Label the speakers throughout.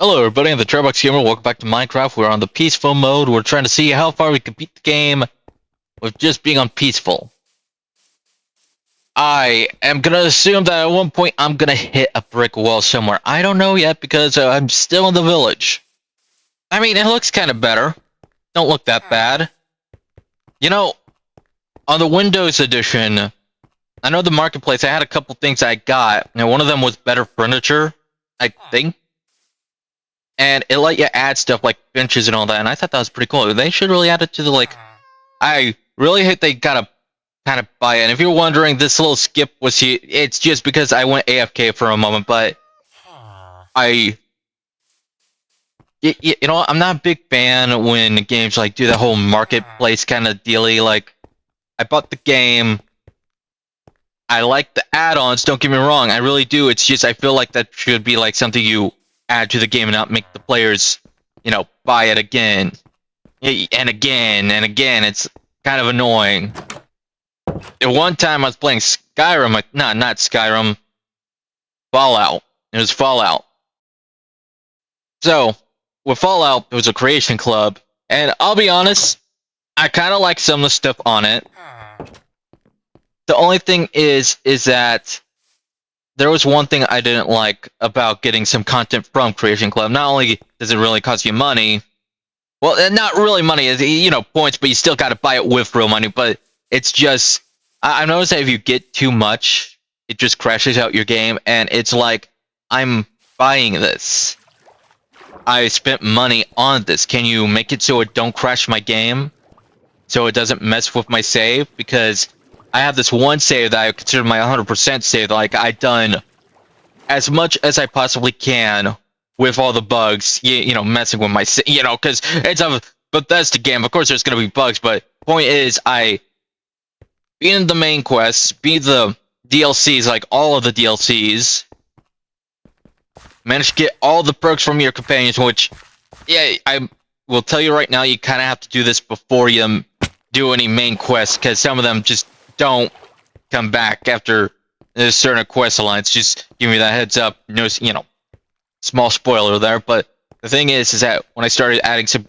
Speaker 1: Hello everybody, I'm the Turbox Gamer. Welcome back to Minecraft. We're on the peaceful mode. We're trying to see how far we can beat the game with just being on peaceful. I am gonna assume that at one point I'm gonna hit a brick wall somewhere. I don't know yet because I'm still in the village. I mean, it looks kind of better. Don't look that bad. You know, on the Windows edition, I know the marketplace, I had a couple things I got, and one of them was better furniture, I think. And it let you add stuff like benches and all that, and I thought that was pretty cool. They should really add it to the, I really hate they gotta kind of buy it. And if you're wondering, this little skip was here, it's just because I went AFK for a moment, but you know, I'm not a big fan when games like do the whole marketplace kind of dealy. Like, I bought the game, I like the add-ons, don't get me wrong, I really do. It's just, I feel like that should be like something you add to the game and not make the players, you know, buy it again and again and again. It's kind of annoying. At one time I was playing Skyrim, like, not Skyrim, Fallout. It was Fallout. So, with Fallout, it was a creation club, and I'll be honest, I kind of like some of the stuff on it. The only thing is that there was one thing I didn't like about getting some content from Creation Club. Not only does it really cost you money, well, not really money, you know, points, but you still got to buy it with real money. But it's just, I noticed that if you get too much, it just crashes out your game, and it's like, I'm buying this. I spent money on this. Can you make it so it don't crash my game? So it doesn't mess with my save? Because I have this one save that I consider my 100% save. Like, I've done as much as I possibly can with all the bugs, you know, messing with my, you know, because it's a Bethesda game. Of course, there's going to be bugs, but point is, I beat in the main quests, beat the DLCs, like all of the DLCs, managed to get all the perks from your companions, which, yeah, I will tell you right now, you kind of have to do this before you do any main quests, because some of them just don't come back after a certain quest lines. Just give me that heads up. No, you know, small spoiler there. But the thing is that when I started adding some,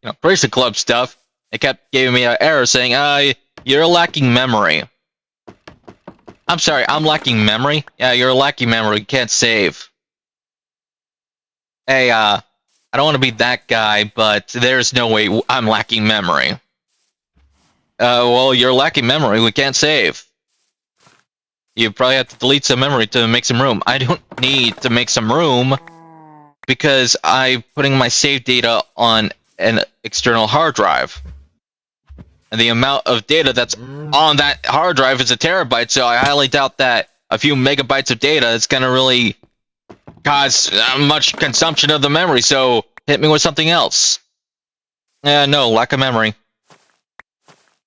Speaker 1: you know, Creation Club stuff, it kept giving me an error saying, you're lacking memory. I'm sorry, I'm lacking memory? Yeah, you're lacking memory. You can't save. Hey, I don't want to be that guy, but there's no way I'm lacking memory. Well, you're lacking memory. We can't save. You probably have to delete some memory to make some room. I don't need to make some room because I'm putting my save data on an external hard drive. And the amount of data that's on that hard drive is a terabyte, so I highly doubt that a few megabytes of data is going to really cause much consumption of the memory, so hit me with something else. No, lack of memory.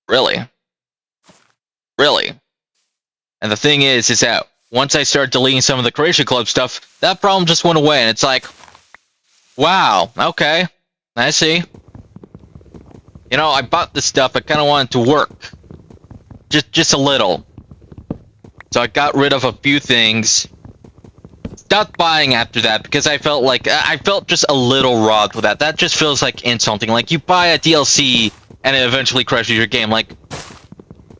Speaker 1: Really? Really? And the thing is that once I started deleting some of the Creation Club stuff, that problem just went away, and it's like, wow, okay, I see. You know, I bought this stuff, I kind of wanted to work. Just a little. So I got rid of a few things. Stopped buying after that, because I felt like, I felt just a little robbed with that. That just feels like insulting. Like, you buy a DLC, and it eventually crashes your game. Like,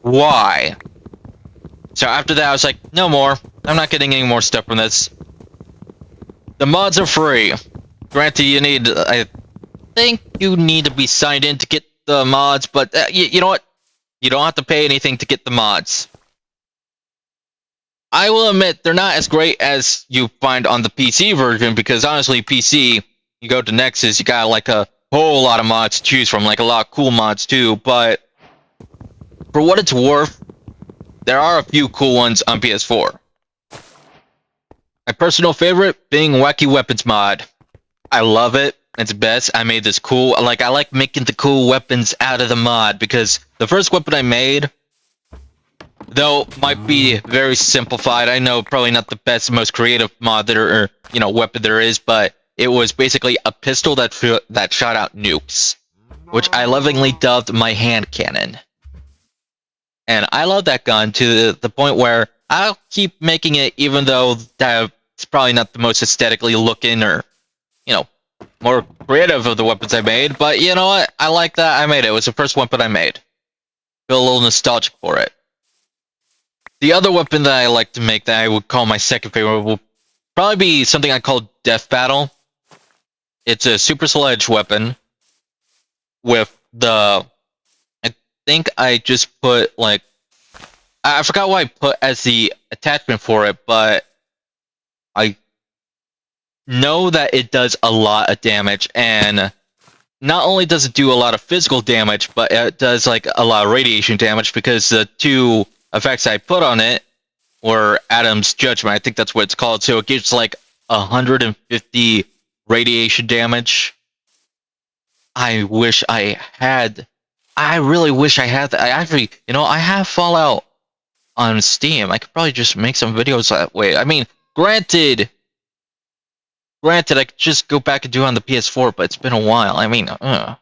Speaker 1: why? So after that, I was like, no more. I'm not getting any more stuff from this. The mods are free. Granted, you need, I think you need to be signed in to get the mods, but you know what? You don't have to pay anything to get the mods. I will admit, they're not as great as you find on the PC version, because honestly, PC, you go to Nexus, you got like a whole lot of mods to choose from, like a lot of cool mods too, but for what it's worth, there are a few cool ones on PS4. My personal favorite being Wacky Weapons mod. I love it. It's best. I made this cool, like, I like making the cool weapons out of the mod, because the first weapon I made, though might be very simplified, I know probably not the best, most creative mod or you know, weapon there is, but it was basically a pistol that shot out nukes, which I lovingly dubbed my hand cannon. And I love that gun to the point where I'll keep making it, even though it's probably not the most aesthetically looking or you know, more creative of the weapons I made. But you know what? I like that I made it. It was the first weapon I made. Feel a little nostalgic for it. The other weapon that I like to make that I would call my second favorite will probably be something I call Death Battle. It's a super sledge weapon with the... I think I just put, like... I forgot what I put as the attachment for it, but I know that it does a lot of damage, and not only does it do a lot of physical damage, but it does like a lot of radiation damage, because the two effects I put on it were Adam's Judgment. I think that's what it's called. So it gives like 150 radiation damage. I wish I had... I really wish I had that. I actually, you know, I have Fallout on Steam. I could probably just make some videos that way. I mean, granted, I could just go back and do it on the PS4, but it's been a while. I mean, when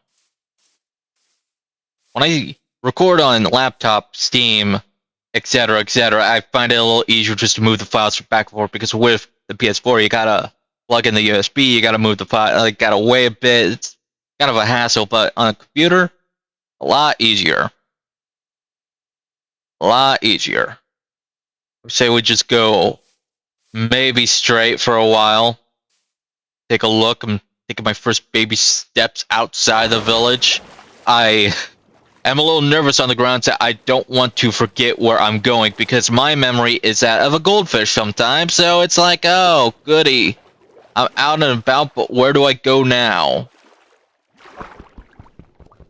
Speaker 1: I record on laptop, Steam, etc., I find it a little easier just to move the files back and forth, because with the PS4, you gotta plug in the USB, you gotta move the file, like, gotta weigh a bit. It's kind of a hassle, but on a computer, a lot easier. A lot easier. Say we just go maybe straight for a while. Take a look. I'm taking my first baby steps outside the village. I am a little nervous on the ground, so I don't want to forget where I'm going, because my memory is that of a goldfish sometimes. So it's like, oh, goody. I'm out and about, but where do I go now?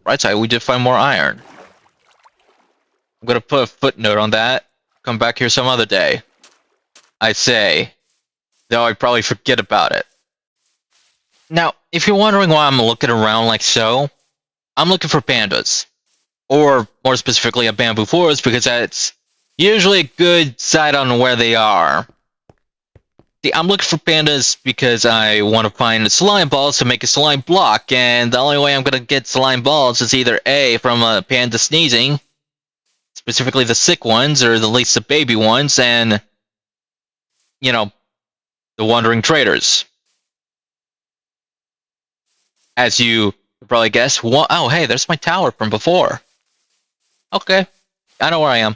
Speaker 1: Right side, we did find more iron. I'm gonna put a footnote on that. Come back here some other day. I say. Though I probably forget about it. Now, if you're wondering why I'm looking around like so, I'm looking for pandas. Or, more specifically, a bamboo forest, because that's usually a good sight on where they are. See, I'm looking for pandas because I want to find slime balls to make a slime block, and the only way I'm going to get slime balls is either A, from a panda sneezing, specifically the sick ones, or at least the baby ones, and, you know, the wandering traders. As you probably guess, oh, hey, there's my tower from before. Okay, I know where I am.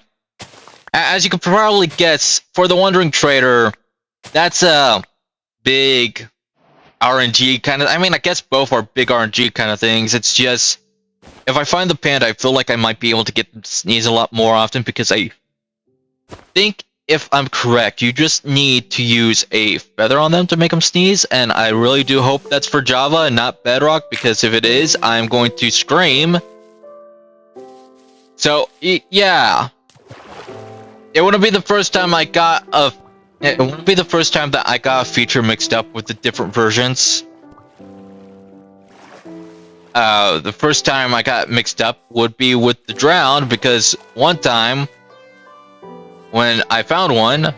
Speaker 1: As you can probably guess, for the wandering trader, that's a big RNG kind of... I mean, I guess both are big RNG kind of things. It's just, if I find the panda, I feel like I might be able to get them to sneeze a lot more often, because I think, if I'm correct, you just need to use a feather on them to make them sneeze, and I really do hope that's for Java and not Bedrock, because if it is, I'm going to scream. So, yeah. It wouldn't be the first time I got a... It wouldn't be the first time that I got a feature mixed up with the different versions. The first time I got mixed up would be with the drowned, because one time, when I found one,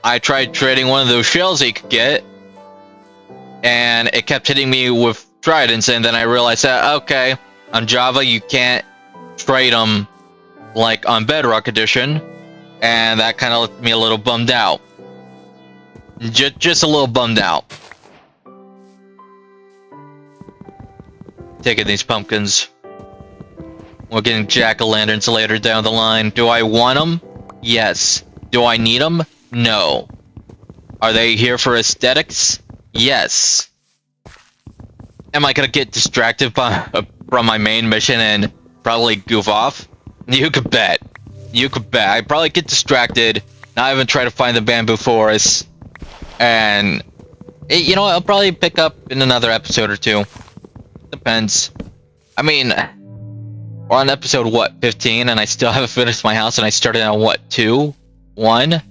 Speaker 1: I tried trading one of those shells that you could get, and it kept hitting me with tridents, and then I realized that, okay, on Java you can't trade them like on Bedrock Edition, and that kind of left me a little bummed out. Just a little bummed out. Taking these pumpkins. We're getting jack-o'-lanterns later down the line. Do I want them? Yes. Do I need them? No. Are they here for aesthetics? Yes. Am I gonna get distracted from my main mission and probably goof off? You could bet. You could bet. I'd probably get distracted, not even try to find the bamboo forest, and... you know what, I'll probably pick up in another episode or two. Depends. I mean... we're on episode, what, 15, and I still haven't finished my house, and I started on, what, 2? 1?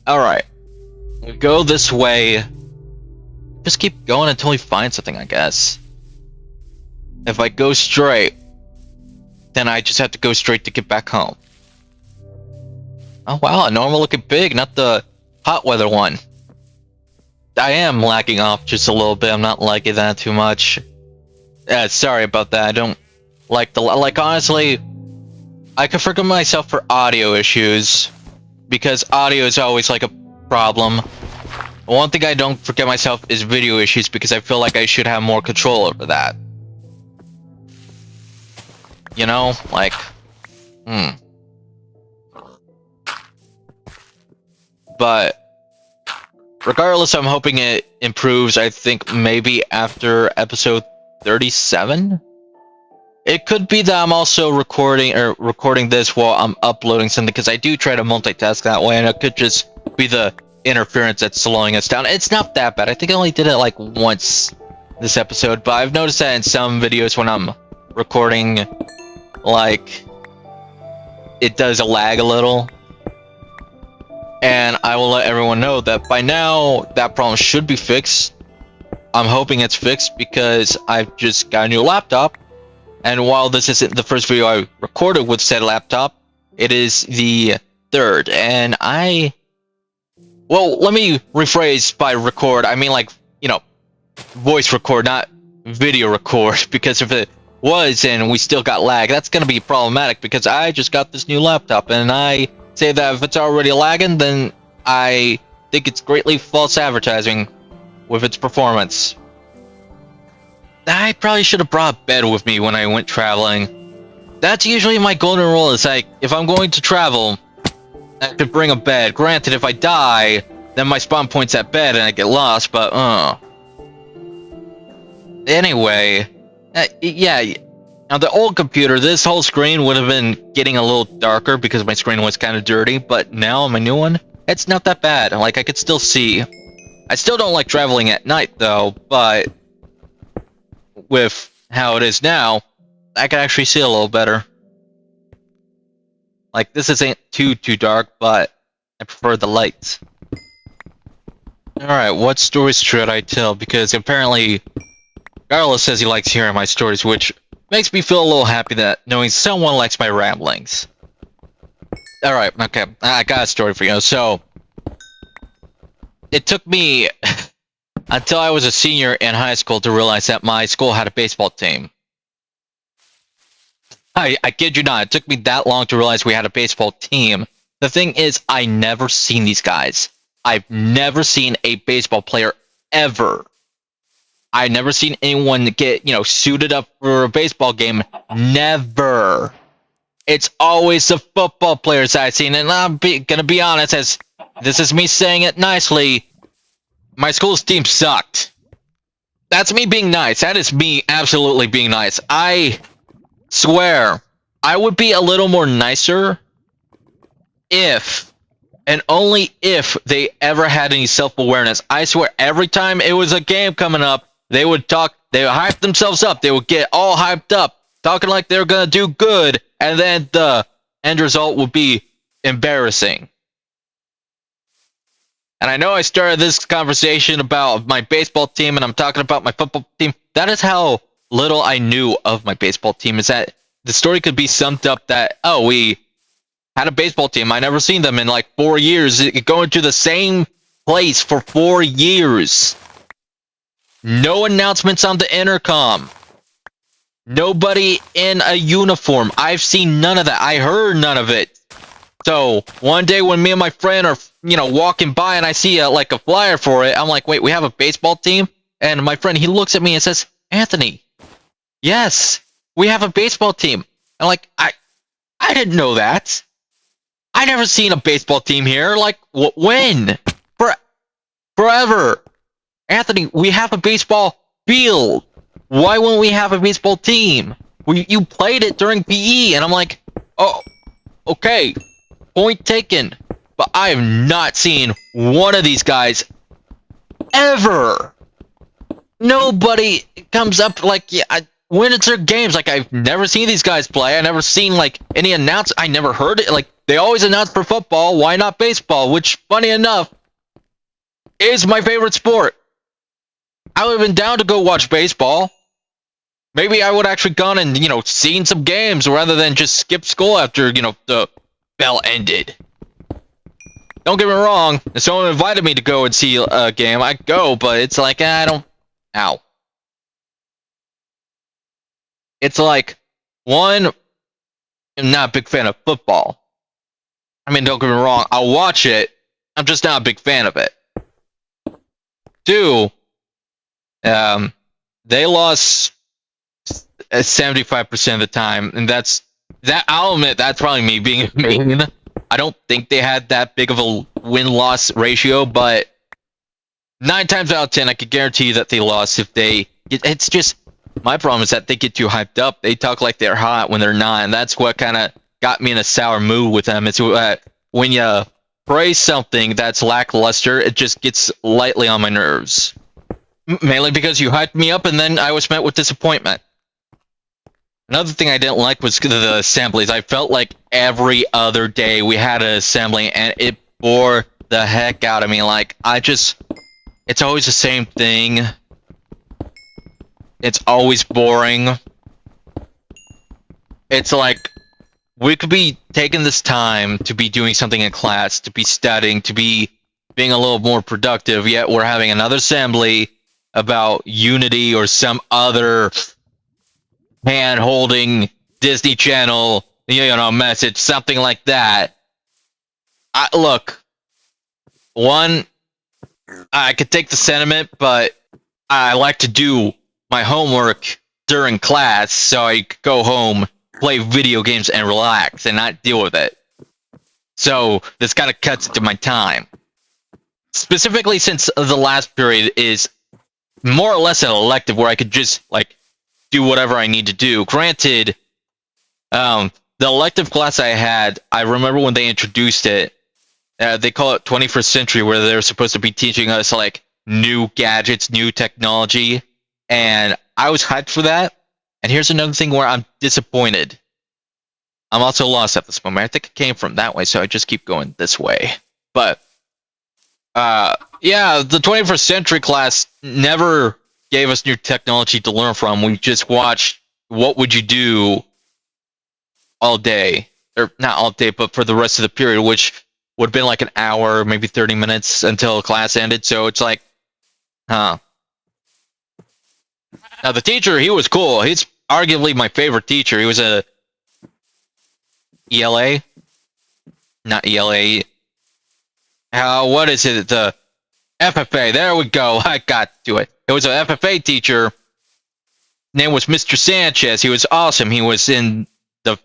Speaker 1: Alright. We go this way. Just keep going until we find something, I guess. If I go straight, then I just have to go straight to get back home. Oh wow, a normal looking pig, not the hot weather one. I am lacking off just a little bit. I'm not liking that too much. Sorry about that. I don't like the... like, honestly, I could forgive myself for audio issues, because audio is always like a problem. One thing I don't forget myself is video issues, because I feel like I should have more control over that. You know, like, But regardless, I'm hoping it improves. I think maybe after episode 37. It could be that I'm also recording this while I'm uploading something, because I do try to multitask that way, and it could just be the interference that's slowing us down. It's not that bad. I think I only did it like once this episode, but I've noticed that in some videos when I'm recording, like, it does lag a little. And I will let everyone know that by now that problem should be fixed. I'm hoping it's fixed because I've just got a new laptop. And while this isn't the first video I recorded with said laptop, it is the third. And well, let me rephrase by record. I mean, like, you know, voice record, not video record. Because if it was and we still got lag, that's going to be problematic, because I just got this new laptop. And I say that if it's already lagging, then I think it's greatly false advertising with its performance. I probably should have brought a bed with me when I went traveling. That's usually my golden rule. Is like, if I'm going to travel, I should bring a bed. Granted, if I die, then my spawn point's at bed and I get lost, but anyway, yeah. On the old computer, this whole screen would have been getting a little darker because my screen was kind of dirty, but now on my new one, it's not that bad. Like, I could still see. I still don't like traveling at night, though, but with how it is now, I can actually see a little better. Like, this isn't too dark, but I prefer the lights. Alright, what stories should I tell? Because apparently, Carlos says he likes hearing my stories, which makes me feel a little happy that knowing someone likes my ramblings. Alright, okay, I got a story for you. So, it took me until I was a senior in high school to realize that my school had a baseball team. I kid you not, it took me that long to realize we had a baseball team. The thing is, I never seen these guys. I've never seen a baseball player ever. I've never seen anyone get, suited up for a baseball game. Never. It's always the football players I've seen, and I'm gonna be honest, as this is me saying it nicely, my school's team sucked. That's me being nice. That is me absolutely being nice. I swear, I would be a little more nicer if, and only if, they ever had any self-awareness. I swear, every time it was a game coming up, they would hype themselves up. They would get all hyped up, talking like they were gonna do good, and then the end result would be embarrassing. And I know I started this conversation about my baseball team, and I'm talking about my football team. That is how little I knew of my baseball team, is that the story could be summed up that, oh, we had a baseball team. I never seen them in like 4 years. Going to the same place for 4 years. No announcements on the intercom. Nobody in a uniform. I've seen none of that. I heard none of it. So one day when me and my friend are, walking by and I see a flyer for it, I'm like, wait, we have a baseball team? And my friend, he looks at me and says, Anthony, yes, we have a baseball team. I'm like, I didn't know that. I never seen a baseball team here. Like, when? Forever. Anthony, we have a baseball field. Why wouldn't we have a baseball team? You played it during PE. And I'm like, oh, okay, point taken. But I have not seen one of these guys ever. Nobody comes up when it's their games. Like, I've never seen these guys play. I never seen any announce. I never heard it. They always announce for football. Why not baseball? Which, funny enough, is my favorite sport. I would have been down to go watch baseball. Maybe I would actually gone and, seen some games rather than just skip school after, the bell ended. Don't get me wrong, if someone invited me to go and see a game, I'd go, but it's like, ow. It's like, one, I'm not a big fan of football. I mean, don't get me wrong, I'll watch it. I'm just not a big fan of it. 2, they lost 75% of the time, and I'll admit that's probably me being mean. I don't think they had that big of a win-loss ratio, but 9 times out of 10, I could guarantee you that they lost if they. It's just my problem is that they get too hyped up. They talk like they're hot when they're not, and that's what kind of got me in a sour mood with them. It's when you praise something that's lackluster, it just gets lightly on my nerves. Mainly because you hyped me up, and then I was met with disappointment. Another thing I didn't like was the assemblies. I felt like every other day we had an assembly, and it bore the heck out of me. Like, it's always the same thing. It's always boring. It's like, we could be taking this time to be doing something in class, to be studying, to be being a little more productive, yet we're having another assembly about Unity or some other hand-holding Disney Channel, message, something like that. Look, one, I could take the sentiment, but I like to do my homework during class so I could go home, play video games, and relax and not deal with it. So this kind of cuts into my time. Specifically since the last period is more or less an elective where I could just, do whatever I need to do. Granted, the elective class I had, I remember when they introduced it, they call it 21st Century, where they're supposed to be teaching us, new gadgets, new technology, and I was hyped for that. And here's another thing where I'm disappointed. I'm also lost at this moment. I think it came from that way, so I just keep going this way. But, yeah, the 21st Century class never gave us new technology to learn from. We just watched what would you do all day. Or not all day, but for the rest of the period, which would have been like an hour, maybe 30 minutes until class ended. So it's like, huh. Now, the teacher, he was cool. He's arguably my favorite teacher. He was a ELA? Not ELA. What is it? The FFA. There we go. I got to it. It was an FFA teacher. His name was Mr. Sanchez. He was awesome. He was in the,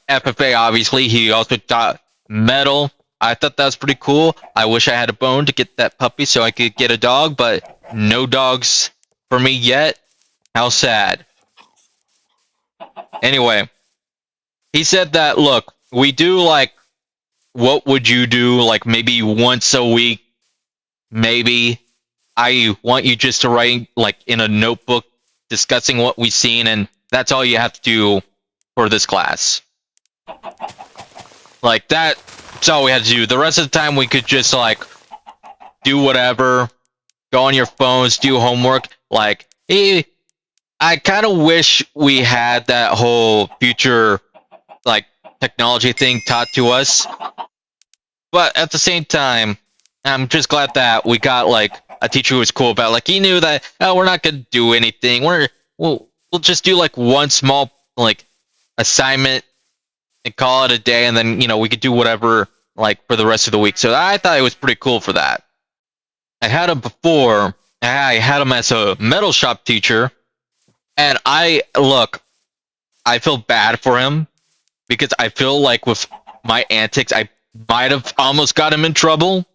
Speaker 1: FFA, obviously. He also taught metal. I thought that was pretty cool. I wish I had a bone to get that puppy so I could get a dog, but no dogs for me yet. How sad. Anyway, he said that, look, we do, what would you do, maybe once a week, maybe. I want you just to write, in a notebook discussing what we've seen, and that's all you have to do for this class. That's all we had to do. The rest of the time, we could just, do whatever, go on your phones, do homework. I kind of wish we had that whole future, technology thing taught to us. But at the same time, I'm just glad that we got, a teacher who was cool about it. He knew that, we're not going to do anything. We'll just do, one small, assignment and call it a day, and then, we could do whatever, for the rest of the week. So I thought it was pretty cool for that. I had him before. I had him as a metal shop teacher, and I feel bad for him, because I feel like with my antics, I might have almost got him in trouble.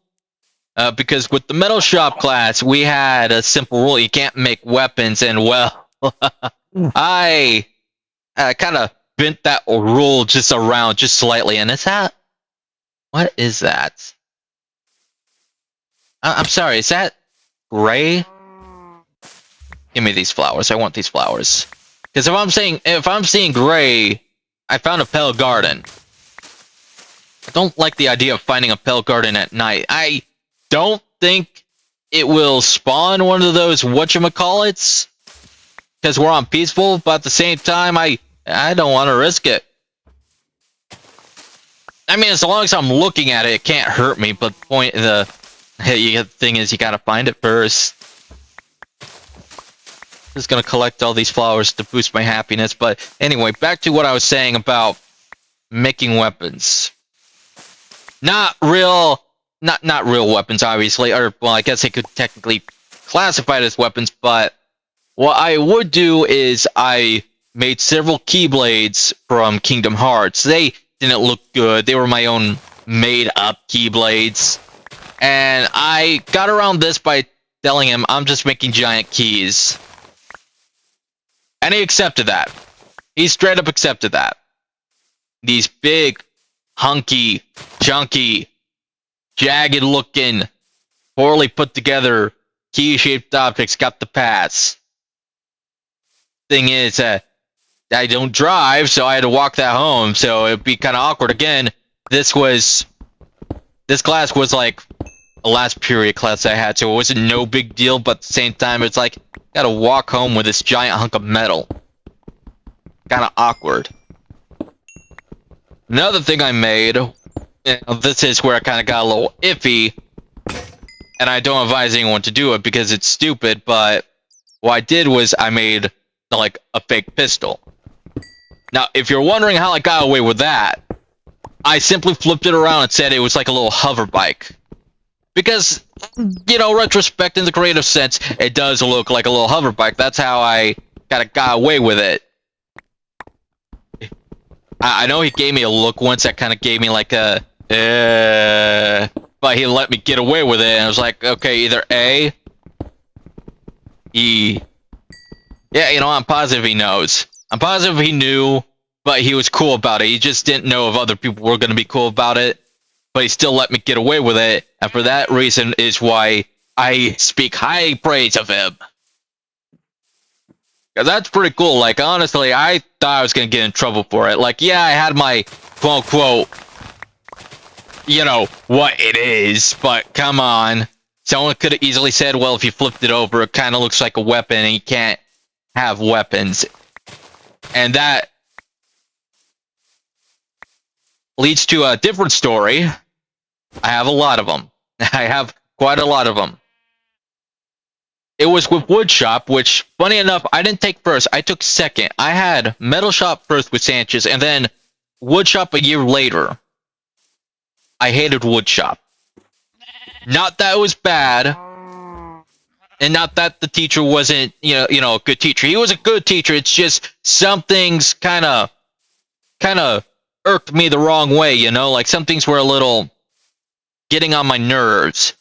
Speaker 1: Because with the metal shop class, we had a simple rule: you can't make weapons, and I kind of bent that rule just around just slightly. And what is that? I'm sorry, is that gray? Give me these flowers. I want these flowers. Because if I'm seeing gray, I found a pale garden. I don't like the idea of finding a pale garden at night. I don't think it will spawn one of those whatchamacallits, because we're on peaceful, but at the same time, I don't want to risk it. I mean, as long as I'm looking at it, it can't hurt me, but the thing is, you gotta find it first. Just gonna collect all these flowers to boost my happiness, but anyway, back to what I was saying about making weapons. Not real, not real weapons, obviously, or well, I guess they could technically classify it as weapons. But what I would do is I made several keyblades from Kingdom Hearts. They didn't look good. They were my own made-up keyblades, and I got around this by telling him I'm just making giant keys, and he accepted that. He straight up accepted that. These big, hunky, chunky, jagged-looking, poorly put together key-shaped objects got the pass. Thing is, I don't drive, so I had to walk that home, so it'd be kind of awkward. Again, this class was like a last period class I had, so it wasn't no big deal, but at the same time, it's like, gotta walk home with this giant hunk of metal. Kind of awkward. Another thing I made, this is where I kind of got a little iffy, and I don't advise anyone to do it because it's stupid, but what I did was I made, like, a fake pistol. Now, if you're wondering how I got away with that, I simply flipped it around and said it was like a little hover bike. Because, you know, retrospect in the creative sense, it does look like a little hover bike. That's how I kind of got away with it. I know he gave me a look once that kind of gave me like a, but he let me get away with it, and I was like, okay, either A, E, yeah, you know, I'm positive he knows. I'm positive he knew, but he was cool about it. He just didn't know if other people were going to be cool about it, but he still let me get away with it, and for that reason is why I speak high praise of him. Because that's pretty cool. Like, honestly, I thought I was going to get in trouble for it. Like, yeah, I had my quote-unquote, you know, what it is, but come on. Someone could have easily said, well, if you flipped it over, it kind of looks like a weapon, and you can't have weapons. And that leads to a different story. I have a lot of them. I have quite a lot of them. It was with Woodshop, which, funny enough, I didn't take first. I took second. I had Metal Shop first with Sanchez, and then Woodshop a year later. I hated Woodshop. Not that it was bad, and not that the teacher wasn't, you know, a good teacher. He was a good teacher. It's just some things kind of irked me the wrong way, you know? Like, some things were a little getting on my nerves.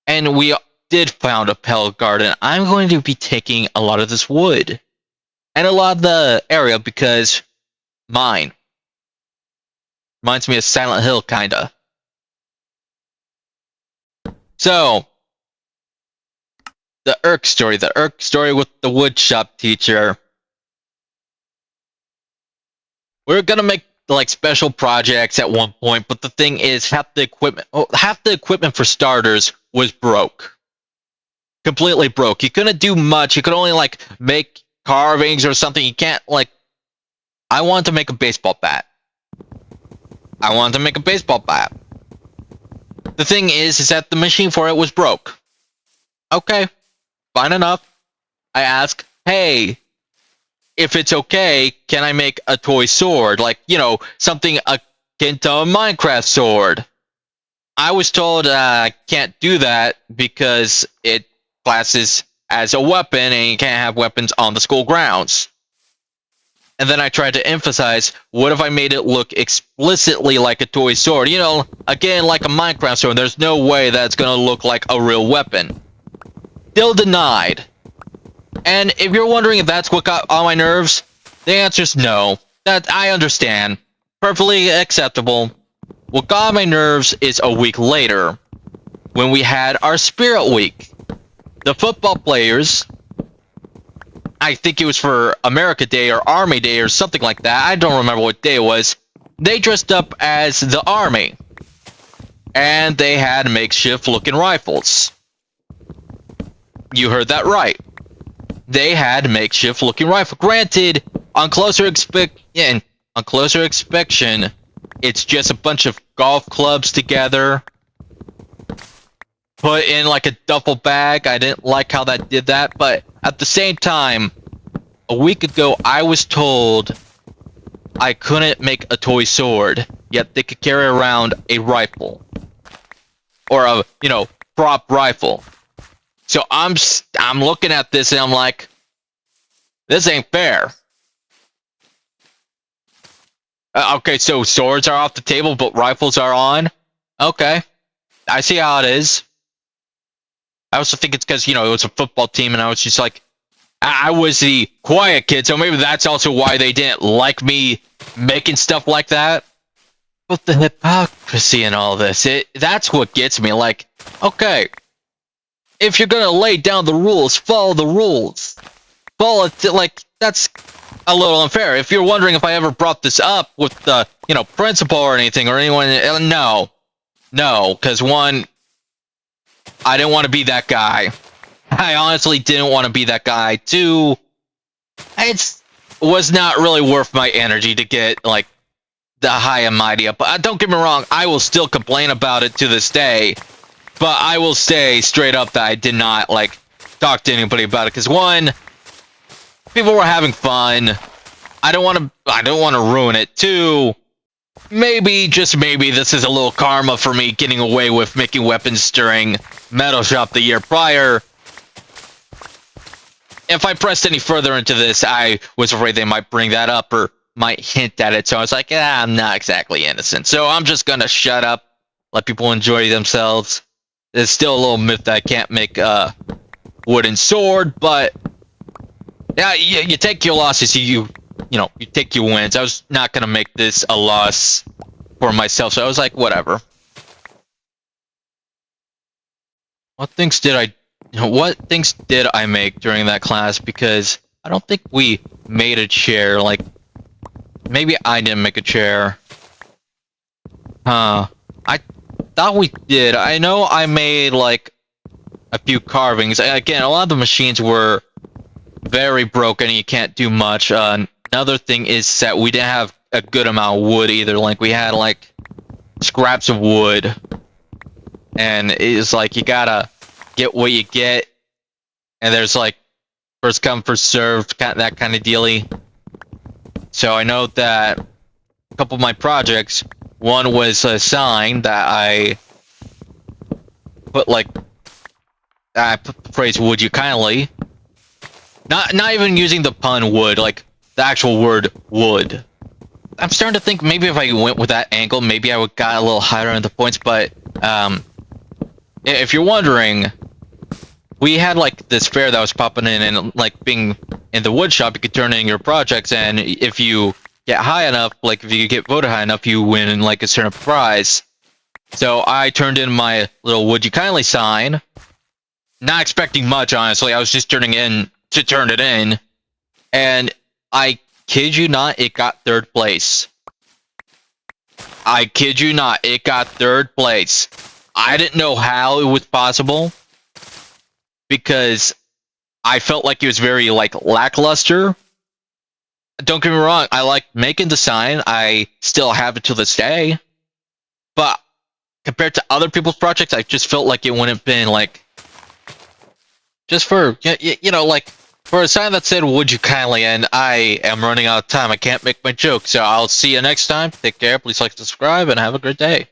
Speaker 1: And we did found a pellet garden. I'm going to be taking a lot of this wood and a lot of the area because mine reminds me of Silent Hill, kinda. So the irk story with the woodshop teacher. We're gonna make like special projects at one point, but the thing is, half the equipment for starters was broke. Completely broke. You couldn't do much. You could only like make carvings or something. You can't like. I wanted to make a baseball bat. The thing is that the machine for it was broke. Okay, fine enough. I ask, hey, if it's okay, can I make a toy sword? Like, you know, something akin to a Minecraft sword. I was told I can't do that because it classes as a weapon and you can't have weapons on the school grounds. And then I tried to emphasize, what if I made it look explicitly like a toy sword? You know, again, like a Minecraft sword. There's no way that's going to look like a real weapon. Still denied. And if you're wondering if that's what got on my nerves, the answer's no. That I understand. Perfectly acceptable. What got on my nerves is a week later, when we had our Spirit Week. The football players, I think it was for America Day or Army Day or something like that. I don't remember what day it was. They dressed up as the Army. And they had makeshift looking rifles. You heard that right. They had makeshift looking rifle. Granted, on closer inspection, it's just a bunch of golf clubs together, put in like a duffel bag. I didn't like how that did that, but at the same time, a week ago I was told I couldn't make a toy sword. yet they could carry around a rifle. Or a, prop rifle. So I'm looking at this and I'm like, this ain't fair. Okay, so swords are off the table, but rifles are on? Okay. I see how it is. I also think it's because, it was a football team and I was just like, I was the quiet kid, so maybe that's also why they didn't like me making stuff like that. But the hypocrisy in all this, that's what gets me. Like, okay, if you're gonna lay down the rules, follow the rules. Follow it, like, that's a little unfair. If you're wondering if I ever brought this up with the, principal or anything, or anyone, no. No, because one, I didn't want to be that guy. I honestly didn't want to be that guy. Two, it was not really worth my energy to get, like, the high and mighty up. Don't get me wrong, I will still complain about it to this day, but I will say straight up that I did not, like, talk to anybody about it, because one, people were having fun. I don't want to ruin it. Two, maybe, just maybe, this is a little karma for me getting away with making weapons during Metal Shop the year prior. If I pressed any further into this, I was afraid they might bring that up or might hint at it, so I was like, I'm not exactly innocent. So I'm just gonna shut up, let people enjoy themselves. There's still a little myth that I can't make a wooden sword, but yeah, you take your losses, you take your wins. I was not gonna make this a loss for myself, so I was like, whatever. What things did I make during that class? Because I don't think we made a chair. Like, maybe I didn't make a chair. I thought we did. I know I made, like, a few carvings. Again, a lot of the machines were very broken and you can't do much. Another thing is that we didn't have a good amount of wood either. Like, we had, like, scraps of wood. And it's like, you gotta get what you get. And there's, like, first come, first served, that kind of dealy. So I know that a couple of my projects, one was a sign that I put, like, I put the phrase "would you kindly," not even using the pun "would," like the actual word "would." I'm starting to think maybe if I went with that angle, maybe I would got a little higher in the points. But if you're wondering, we had, like, this fair that was popping in, and, like, being in the wood shop, you could turn in your projects, and if you get high enough, like, if you get voted high enough, you win, like, a certain prize. So I turned in my little "would you kindly" sign, not expecting much, honestly. I was just turning in to turn it in, and I kid you not, it got 3rd place. I kid you not, it got 3rd place. I didn't know how it was possible, because I felt like it was very, like, lackluster. Don't get me wrong, I like making the sign. I still have it to this day. But compared to other people's projects, I just felt like it wouldn't have been, like, just for, like, for a sign that said "would you kindly," and I am running out of time. I can't make my joke, so I'll see you next time. Take care, please like, subscribe, and have a great day.